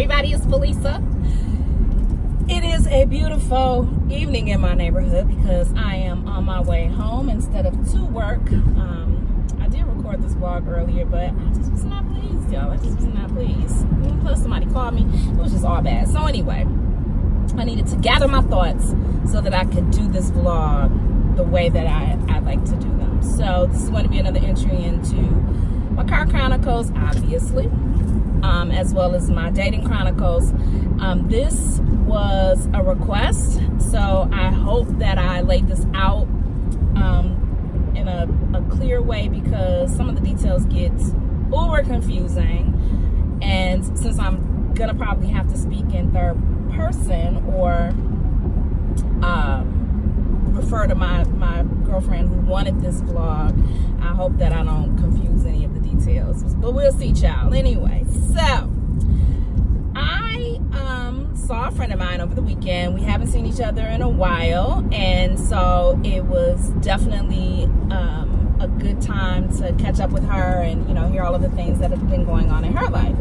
everybody, it's Felisa. It is a beautiful evening in my neighborhood because I am on my way home instead of to work. I did record this vlog earlier, but I just was not pleased, y'all. I just was not pleased. Plus somebody called me. It was just all bad. So anyway, I needed to gather my thoughts so that I could do this vlog the way that I like to do them. So this is going to be another entry into my car chronicles, obviously, as well as my dating chronicles. This was a request, so I hope that I laid this out in a clear way, because some of the details get uber confusing, and since I'm gonna probably have to speak in third person or refer to my girlfriend who wanted this vlog, I hope that I don't confuse any of the details, but we'll see, child. Anyway, so I saw a friend of mine over the weekend. We haven't seen each other in a while, and so it was definitely a good time to catch up with her and, you know, hear all of the things that have been going on in her life.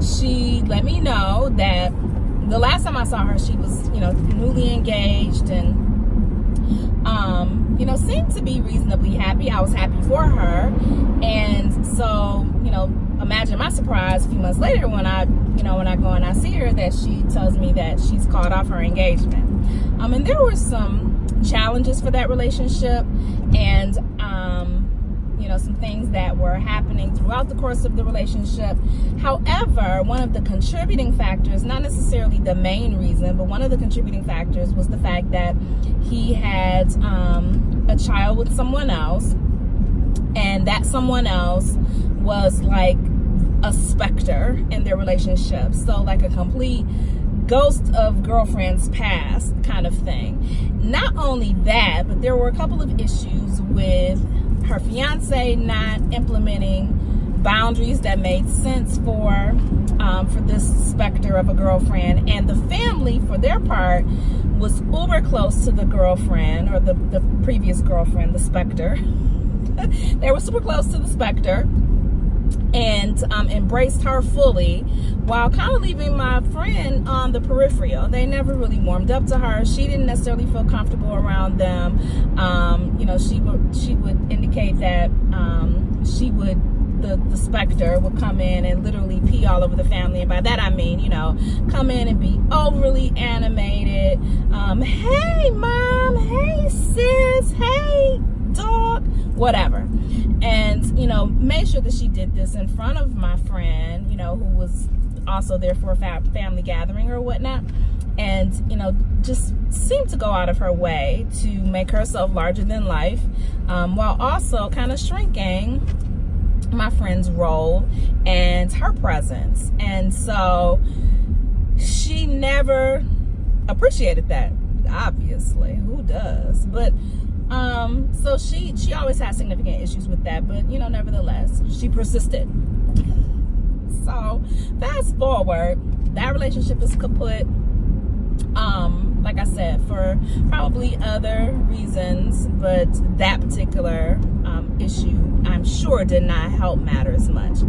She let me know that the last time I saw her, she was, you know, newly engaged and you know, seemed to be reasonably happy. I was happy for her. And so, you know, imagine my surprise a few months later when I go and I see her, that she tells me that she's called off her engagement. And there were some challenges for that relationship, and you know, some things that were happening throughout the course of the relationship. However, one of the contributing factors, not necessarily the main reason, but one of the contributing factors was the fact that he had a child with someone else, and that someone else was like a specter in their relationship. So like a complete ghost of girlfriend's past kind of thing. Not only that, but there were a couple of issues with her fiance not implementing boundaries that made sense for this specter of a girlfriend, and the family, for their part, was uber close to the girlfriend, or the previous girlfriend, the specter. They were super close to the specter and embraced her fully, while kind of leaving my friend on the peripheral. They never really warmed up to her. She didn't necessarily feel comfortable around them. You know, she would indicate that the specter would come in and literally pee all over the family, and by that I mean, you know, come in and be overly animated. Hey mom, hey sis, hey dog, whatever. And, you know, made sure that she did this in front of my friend, you know, who was also there for a family gathering or whatnot. And, you know, just seemed to go out of her way to make herself larger than life, while also kind of shrinking my friend's role and her presence. And so she never appreciated that, obviously. Who does? But so she always had significant issues with that, but, you know, nevertheless, she persisted. So fast forward, that relationship is kaput. Like I said, for probably other reasons, but that particular issue, I'm sure, did not help matters much.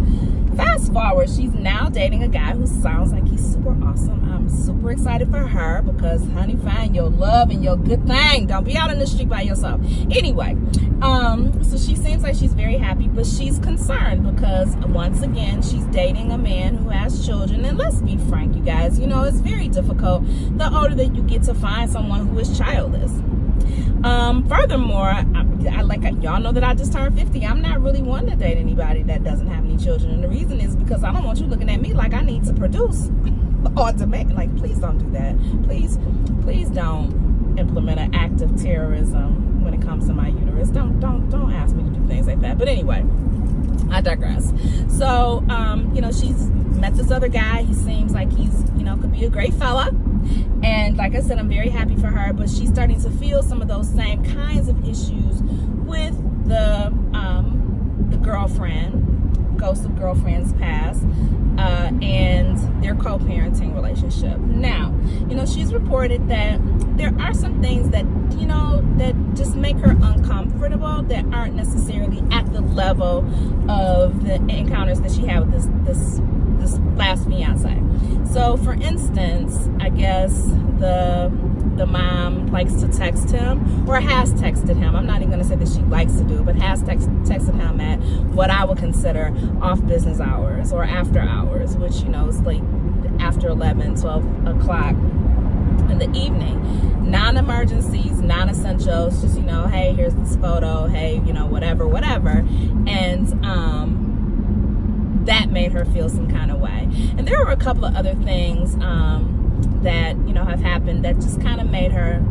Fast forward, she's now dating a guy who sounds like he's super awesome. I'm super excited for her because, honey, find your love and your good thing. Don't be out in the street by yourself. Anyway, so she seems like she's very happy, but she's concerned because, once again, she's dating a man who has children. And let's be frank, you guys, you know, it's very difficult the older that you get to find someone who is childless. Furthermore, y'all know that I just turned 50. I'm not really wanting to date anybody that doesn't have any children, and the reason is because I don't want you looking at me like I need to produce on demand. Like, please don't do that. Please don't implement an act of terrorism when it comes to my uterus. Don't ask me to do things like that. But anyway, I digress. So, you know, she's met this other guy. He seems like he's, you know, could be a great fella. And like I said, I'm very happy for her, but she's starting to feel some of those same kinds of issues with the girlfriend, ghost of girlfriend's past, and their co-parenting relationship. Now, you know, she's reported that there are some things that, you know, that just make her uncomfortable, that aren't necessarily at the level of the encounters that she had with this last fiance. So for instance, I guess the mom likes to text him, or has texted him. I'm not even going to say that she likes to do it, but has texted him at what I would consider off business hours or after hours, which, you know, is like after 11, 12 o'clock in the evening. Non-emergencies, non-essentials, just, you know, hey, here's this photo, hey, you know, whatever. And that made her feel some kind of way. And there were a couple of other things that, you know, have happened that just kind of made her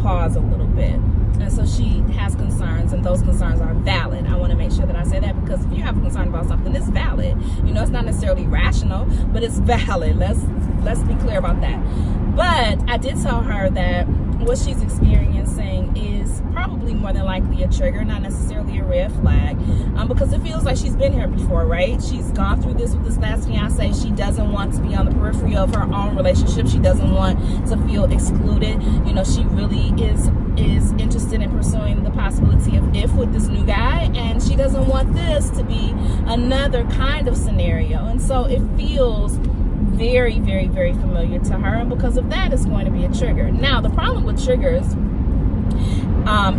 pause a little bit. And so she has concerns, and those concerns are valid. I want to make sure that I say that, because if you have a concern about something, it's valid. You know, it's not necessarily rational, but it's valid. Let's be clear about that. But I did tell her that what she's experiencing is probably more than likely a trigger, not necessarily a red flag, because it feels like she's been here before, right? She's gone through this with this last fiance. She doesn't want to be on the periphery of her own relationship. She doesn't want to feel excluded. You know, she really is interested in pursuing the possibility of if with this new guy, and she doesn't want this to be another kind of scenario. And so it feels very, very, very familiar to her, and because of that, it's going to be a trigger. Now, the problem with triggers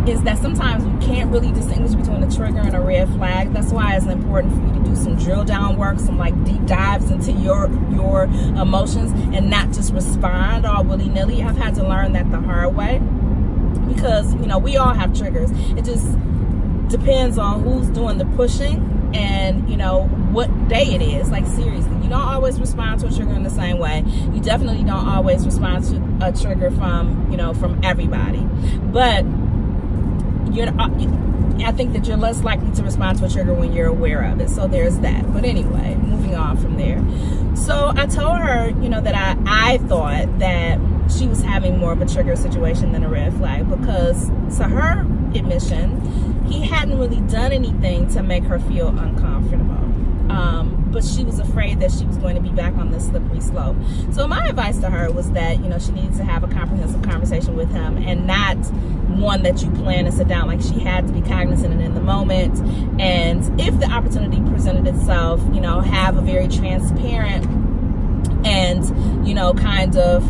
is that sometimes we can't really distinguish between a trigger and a red flag. That's why it's important for you to do some drill down work, some like deep dives into your emotions, and not just respond all willy-nilly. I've had to learn that the hard way, because, you know, we all have triggers. It just depends on who's doing the pushing and, you know, what day it is. Like, seriously, you don't always respond to a trigger in the same way. You definitely don't always respond to a trigger from, you know, from everybody. But I think that you're less likely to respond to a trigger when you're aware of it. So there's that. But anyway, moving on from there. So I told her, you know, that I thought that she was having more of a trigger situation than a red flag, because to her admission, he hadn't really done anything to make her feel uncomfortable. But she was afraid that she was going to be back on this slippery slope. So my advice to her was that, you know, she needed to have a comprehensive conversation with him, and not one that you plan to sit down. Like, she had to be cognizant and in the moment. And if the opportunity presented itself, you know, have a very transparent and, you know, kind of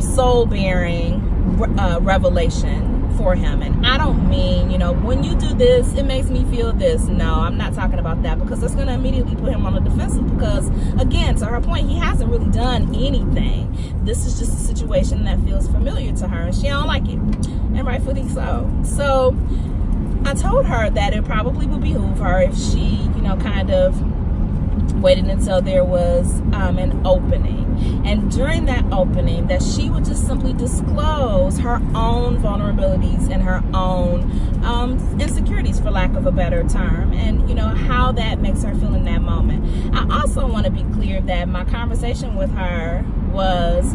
soul-bearing revelation for him. And I don't mean, you know, when you do this, it makes me feel this. No, I'm not talking about that, because that's going to immediately put him on the defensive, because, again, to her point, he hasn't really done anything. This is just a situation that feels familiar to her, and she don't like it, and rightfully so. So I told her that it probably would behoove her if she, you know, kind of waited until there was an opening, and during that opening, that she would just simply disclose her own vulnerabilities and her own insecurities, for lack of a better term, and, you know, how that makes her feel in that moment. I also want to be clear that my conversation with her was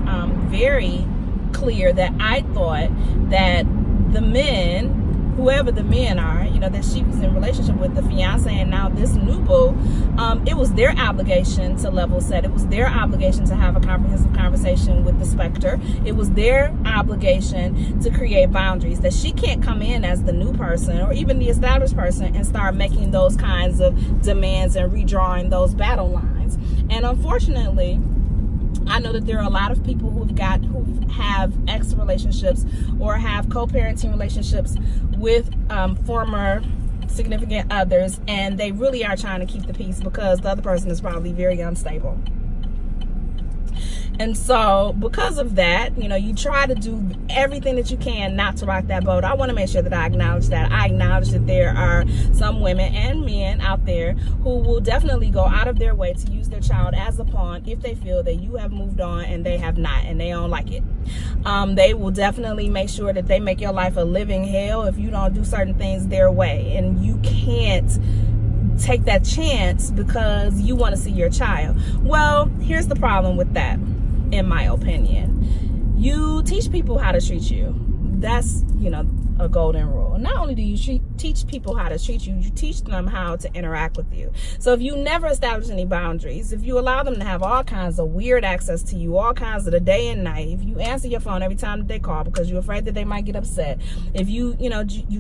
very clear that I thought that the men, whoever the men are, you know, that she was in relationship with, the fiance and now this new boo, it was their obligation to level set. It was their obligation to have a comprehensive conversation with the specter. It was their obligation to create boundaries, that she can't come in as the new person or even the established person and start making those kinds of demands and redrawing those battle lines. And unfortunately, I know that there are a lot of people who have ex relationships or have co-parenting relationships with former significant others, and they really are trying to keep the peace because the other person is probably very unstable. And so because of that, you know, you try to do everything that you can not to rock that boat. I want to make sure that I acknowledge that. I acknowledge that there are some women and men out there who will definitely go out of their way to use their child as a pawn if they feel that you have moved on and they have not, and they don't like it. They will definitely make sure that they make your life a living hell if you don't do certain things their way. And you can't take that chance because you want to see your child. Well, here's the problem with that. In my opinion, you teach people how to treat you. That's, you know, a golden rule. Not only do you teach people how to treat you, you teach them how to interact with you. So if you never establish any boundaries, if you allow them to have all kinds of weird access to you, all kinds of the day and night, if you answer your phone every time that they call because you're afraid that they might get upset, if you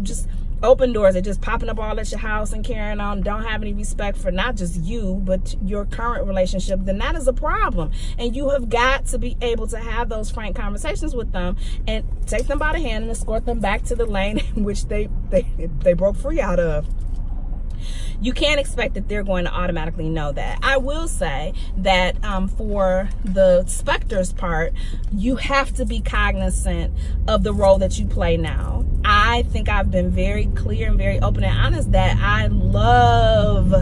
just open doors. They're just popping up all at your house and carrying on, don't have any respect for not just you, but your current relationship, then that is a problem. And you have got to be able to have those frank conversations with them and take them by the hand and escort them back to the lane in which they broke free out of. You can't expect that they're going to automatically know that. I will say that for the Spectre's part, you have to be cognizant of the role that you play now. I think I've been very clear and very open and honest that I love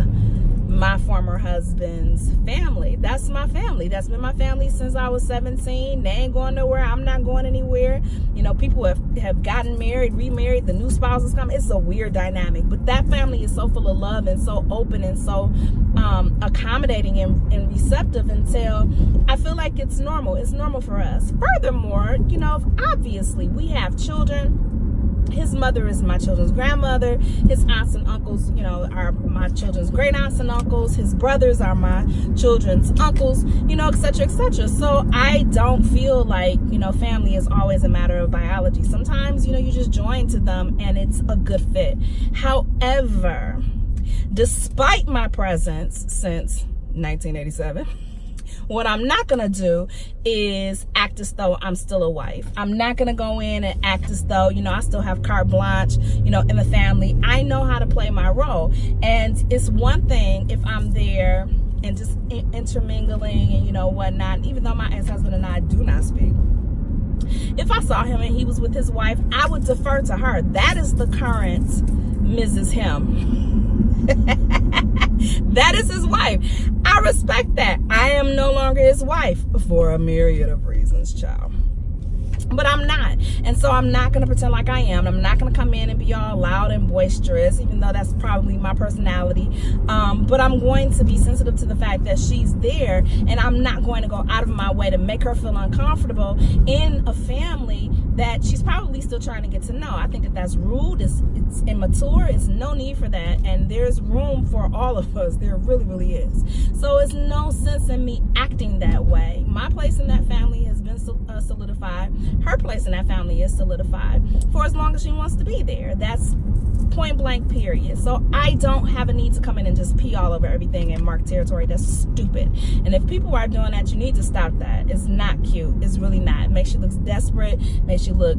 my former husband's family. That's my family. That's been my family since I was 17. They ain't going nowhere. I'm not going anywhere. You know, people have gotten married, remarried, the new spouses come. It's a weird dynamic, but that family is so full of love and so open and so accommodating and receptive until I feel like it's normal. It's normal for us. Furthermore, you know, obviously we have children. His mother is my children's grandmother. His aunts and uncles, you know, are my children's great aunts and uncles. His brothers are my children's uncles, you know, et cetera, et cetera. So I don't feel like, you know, family is always a matter of biology. Sometimes, you know, you just join to them and it's a good fit. However, despite my presence since 1987, what I'm not going to do is act as though I'm still a wife. I'm not going to go in and act as though, you know, I still have carte blanche, you know, in the family. I know how to play my role. And it's one thing if I'm there and just intermingling and, you know, whatnot, even though my ex-husband and I do not speak. If I saw him and he was with his wife, I would defer to her. That is the current Mrs. Him. That is his wife. I respect that. I am no longer his wife for a myriad of reasons, child. But I'm not. And so I'm not going to pretend like I am. I'm not going to come in and be all loud and boisterous, even though that's probably my personality. But I'm going to be sensitive to the fact that she's there, and I'm not going to go out of my way to make her feel uncomfortable in a family that she's probably still trying to get to know. I think that that's rude. It's immature. It's no need for that. And there's room for all of us. There really, really is. So it's no sense in me acting that way. My place in that family has been solidified. Her place in that family is solidified for as long as she wants to be there. That's point blank, period. So I don't have a need to come in and just pee all over everything and mark territory. That's stupid. And if people are doing that, you need to stop that. It's not cute. It's really not. It makes you look desperate, makes you look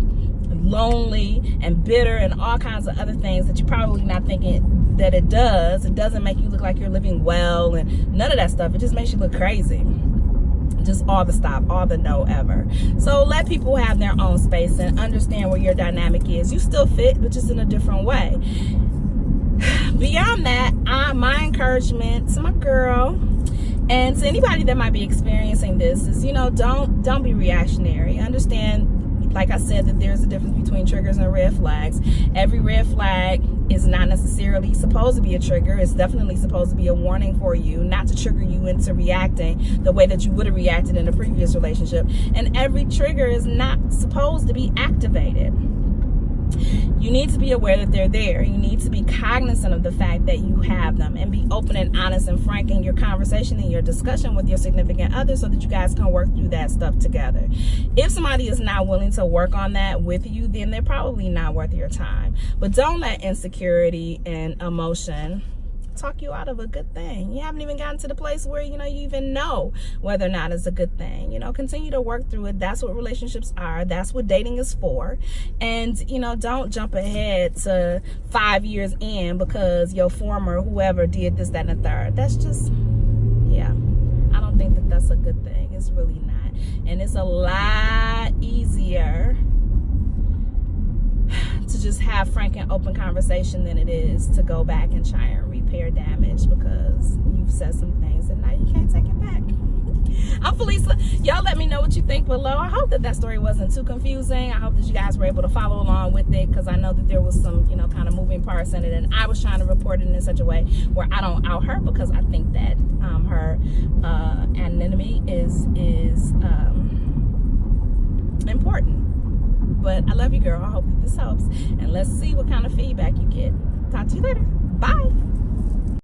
lonely and bitter and all kinds of other things that you're probably not thinking that it does. It doesn't make you look like you're living well and none of that stuff. It just makes you look crazy. Just all the stop, all the no ever. So let people have their own space and understand where your dynamic is. You still fit, but just in a different way. Beyond that, my encouragement to my girl and to anybody that might be experiencing this is, you know, don't be reactionary. Understand, like I said, that there's a difference between triggers and red flags. Every red flag is not necessarily supposed to be a trigger. It's definitely supposed to be a warning for you, not to trigger you into reacting the way that you would have reacted in a previous relationship. And every trigger is not supposed to be activated. You need to be aware that they're there. You need to be cognizant of the fact that you have them and be open and honest and frank in your conversation and your discussion with your significant other so that you guys can work through that stuff together. If somebody is not willing to work on that with you, then they're probably not worth your time. But don't let insecurity and emotion talk you out of a good thing. You haven't even gotten to the place where, you know, you even know whether or not it's a good thing. You know, continue to work through it. That's what relationships are. That's what dating is for. And, you know, don't jump ahead to 5 years in because your former whoever did this, that, and the third. That's just, yeah, I don't think that that's a good thing. It's really not. And it's a lot easier to just have frank and open conversation than it is to go back and try and repair damage because you've said some things and now you can't take it back. I'm Felisa. Y'all let me know what you think below. I hope that that story wasn't too confusing. I hope that you guys were able to follow along with it because I know that there was some, you know, kind of moving parts in it, and I was trying to report it in such a way where I don't out her because I think that her anonymity is important. But I love you, girl. I hope that this helps. And let's see what kind of feedback you get. Talk to you later. Bye.